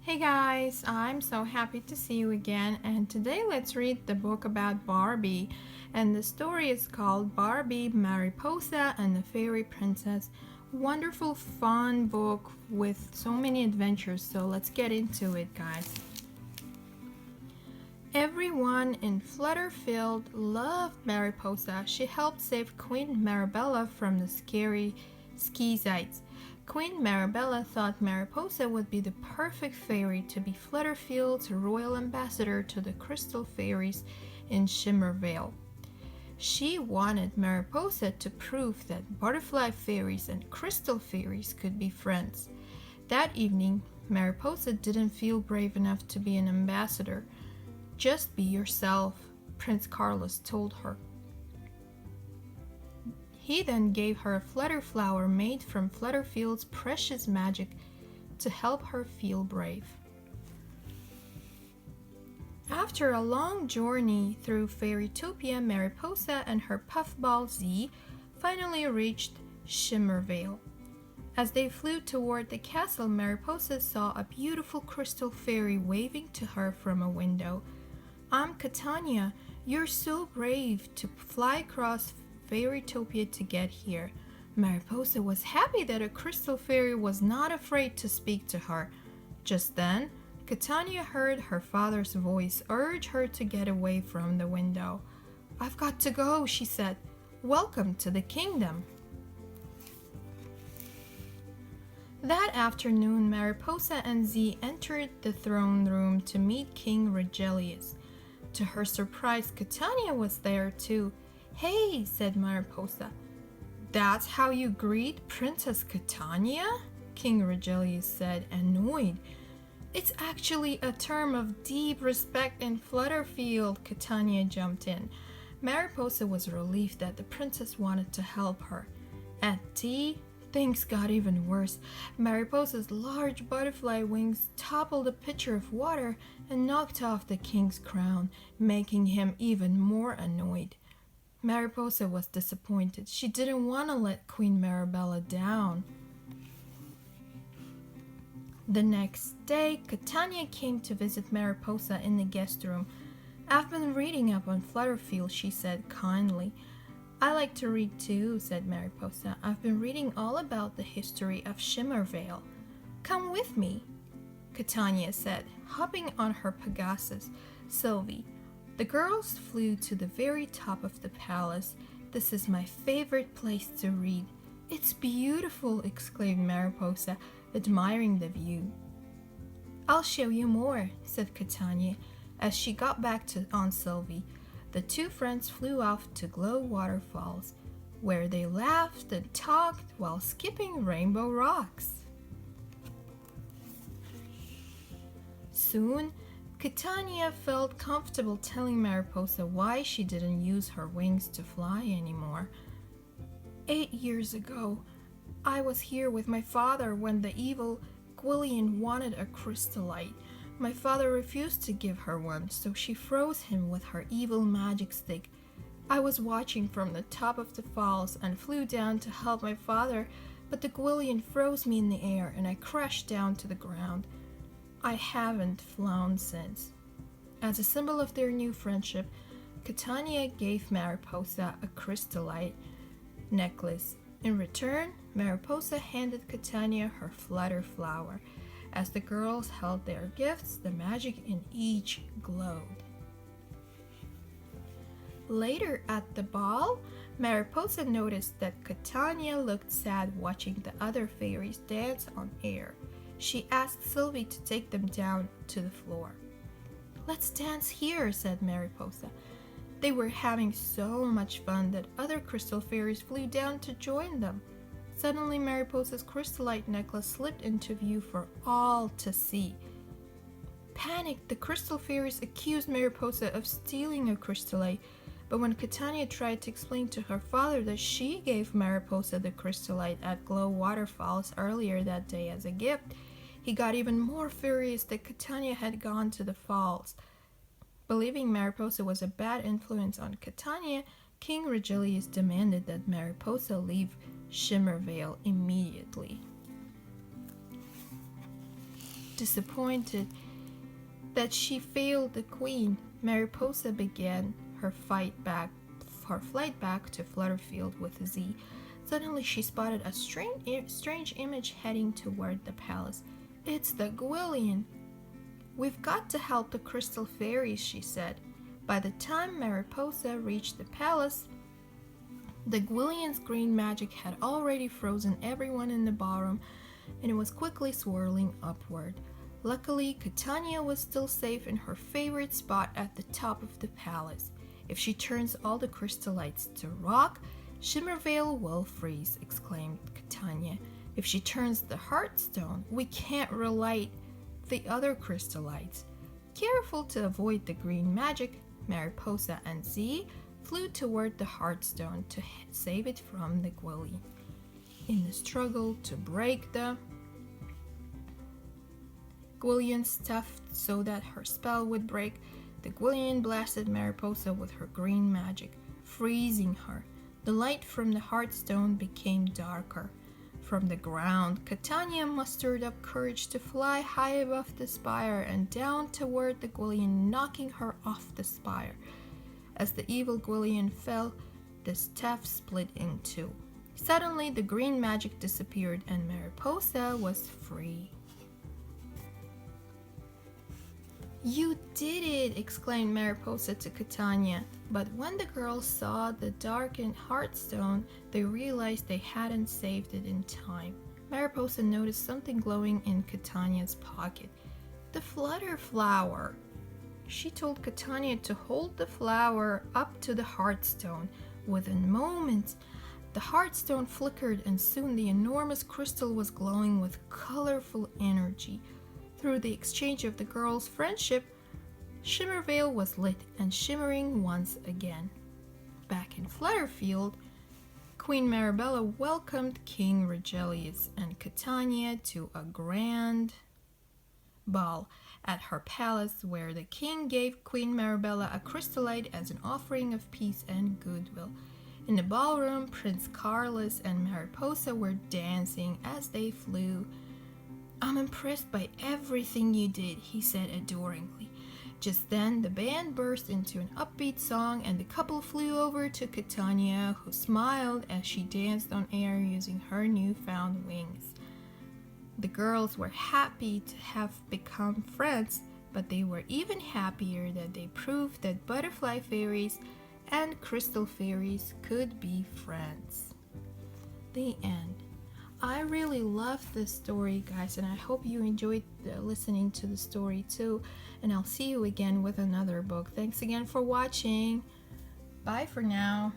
Hey guys, I'm so happy to see you again, and today let's read the book about Barbie. And the story is called Barbie Mariposa and the Fairy Princess. Wonderful, fun book with so many adventures, so let's get into it, guys. Everyone in Flutterfield loved Mariposa. She helped save Queen Marabella from the scary Skeezites. Queen Marabella thought Mariposa would be the perfect fairy to be Flutterfield's royal ambassador to the Crystal Fairies in Shimmervale. She wanted Mariposa to prove that butterfly fairies and crystal fairies could be friends. That evening, Mariposa didn't feel brave enough to be an ambassador. Just be yourself, Prince Carlos told her. He then gave her a flutter flower made from Flutterfield's precious magic to help her feel brave. After a long journey through Fairytopia, Mariposa and her puffball Z finally reached Shimmervale. As they flew toward the castle, Mariposa saw a beautiful crystal fairy waving to her from a window. "I'm Catania. You're so brave to fly across Fairytopia to get here." Mariposa was happy that a crystal fairy was not afraid to speak to her. Just then, Catania heard her father's voice urge her to get away from the window. "I've got to go," she said. "Welcome to the kingdom." That afternoon, Mariposa and Z entered the throne room to meet King Regelius. To her surprise, Catania was there too. "Hey," said Mariposa. "That's how you greet Princess Catania?" King Regelius said, annoyed. "It's actually a term of deep respect in Flutterfield," Catania jumped in. Mariposa was relieved that the princess wanted to help her. At tea, things got even worse. Mariposa's large butterfly wings toppled a pitcher of water and knocked off the king's crown, making him even more annoyed. Mariposa was disappointed. She didn't want to let Queen Marabella down. The next day, Catania came to visit Mariposa in the guest room. "I've been reading up on Flutterfield," she said kindly. "I like to read too," said Mariposa. "I've been reading all about the history of Shimmervale." "Come with me," Catania said, hopping on her Pegasus, Sylvie. The girls flew to the very top of the palace. "This is my favorite place to read." "It's beautiful," exclaimed Mariposa, admiring the view. "I'll show you more," said Catania as she got back to Aunt Sylvie. The two friends flew off to Glow Waterfalls, where they laughed and talked while skipping rainbow rocks. Soon, Catania felt comfortable telling Mariposa why she didn't use her wings to fly anymore. 8 years ago, I was here with my father when the evil Gwillian wanted a crystallite. My father refused to give her one, so she froze him with her evil magic stick. I was watching from the top of the falls and flew down to help my father, but the Gwillian froze me in the air and I crashed down to the ground. I haven't flown since. As a symbol of their new friendship, Catania gave Mariposa a crystallite necklace. In return, Mariposa handed Catania her flutter flower. As the girls held their gifts, the magic in each glowed. Later at the ball, Mariposa noticed that Catania looked sad watching the other fairies dance on air. She asked Sylvie to take them down to the floor. "Let's dance here," said Mariposa. They were having so much fun that other crystal fairies flew down to join them. Suddenly, Mariposa's crystallite necklace slipped into view for all to see. Panicked, the crystal fairies accused Mariposa of stealing a crystallite, but when Catania tried to explain to her father that she gave Mariposa the crystallite at Glow Waterfalls earlier that day as a gift, he got even more furious that Catania had gone to the falls. Believing Mariposa was a bad influence on Catania, King Regilius demanded that Mariposa leave Shimmervale immediately. Disappointed that she failed the queen, Mariposa began her flight back to Flutterfield with Z. Suddenly she spotted a strange image heading toward the palace. It's the Gwillion. We've got to help the crystal fairies, she said. By the time Mariposa reached the palace, the Gwillion's green magic had already frozen everyone in the ballroom, and it was quickly swirling upward. Luckily, Catania was still safe in her favorite spot at the top of the palace. If she turns all the crystallites to rock, Shimmervale will freeze, exclaimed Catania. If she turns the Heartstone, we can't relight the other crystallites. Careful to avoid the green magic, Mariposa and Z flew toward the Heartstone to save it from the Gwillion. In the struggle to break the Gwillion stuffed so that her spell would break, the Gwillion blasted Mariposa with her green magic, freezing her. The light from the Heartstone became darker. From the ground, Catania mustered up courage to fly high above the spire and down toward the Gwillion, knocking her off the spire. As the evil Gwillion fell, the staff split in two. Suddenly, the green magic disappeared and Mariposa was free. You did it! Exclaimed Mariposa to Catania. But when the girls saw the darkened Heartstone, they realized they hadn't saved it in time. Mariposa noticed something glowing in Catania's pocket. The flutter flower! She told Catania to hold the flower up to the Heartstone. Within moments, the Heartstone flickered and soon the enormous crystal was glowing with colorful energy. Through the exchange of the girls' friendship, Shimmervale was lit and shimmering once again. Back in Flutterfield, Queen Marabella welcomed King Regelius and Catania to a grand ball at her palace where the king gave Queen Marabella a crystallite as an offering of peace and goodwill. In the ballroom, Prince Carlos and Mariposa were dancing as they flew. I'm impressed by everything you did, he said adoringly. Just then, the band burst into an upbeat song and the couple flew over to Catania, who smiled as she danced on air using her newfound wings. The girls were happy to have become friends, but they were even happier that they proved that butterfly fairies and crystal fairies could be friends. The end. I really love this story, guys, and I hope you enjoyed listening to the story too. And I'll see you again with another book. Thanks again for watching. Bye for now.